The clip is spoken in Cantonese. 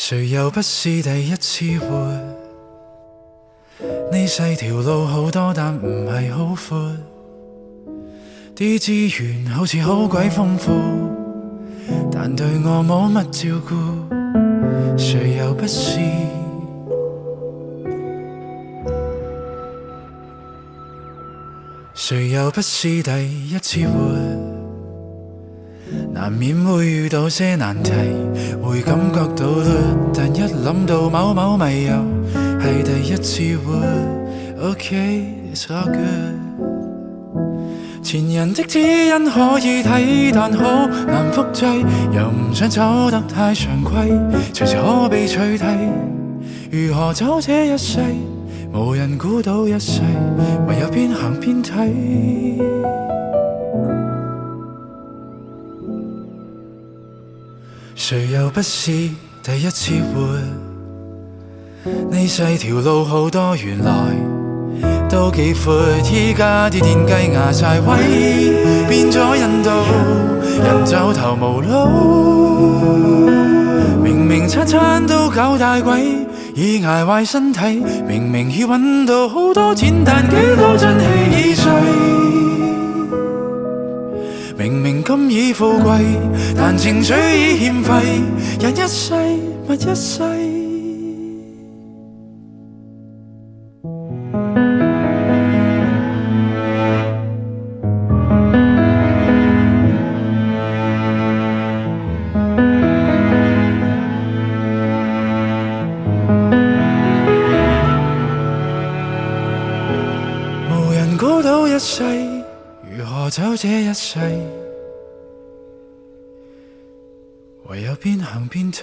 誰又不是第一次活？呢細條路好多，但唔係好闊。啲資源好似好鬼豐富，但對我冇乜照顧。誰又不是？誰又不是第一次活？難免會遇到些難題，會感覺到累，但一諗到某某咪又係第一次活。OK, it's all good。前人的指引可以睇，但好難複製，又唔想走得太常規，隨時可被取替。如何走這一世？無人估到一世，唯有邊行邊睇。誰又不是第一次活？呢細條路好多，原來都幾闊。依家啲電雞牙晒位，變咗印度人走投無路。明明餐餐都搞大鬼，已捱壞身體。明明已揾到好多錢，但幾多真氣已碎。明明今已富貴，但情緒已欠費。人一世物一世，無人估到一世，如何走這一世？唯有邊行邊睇。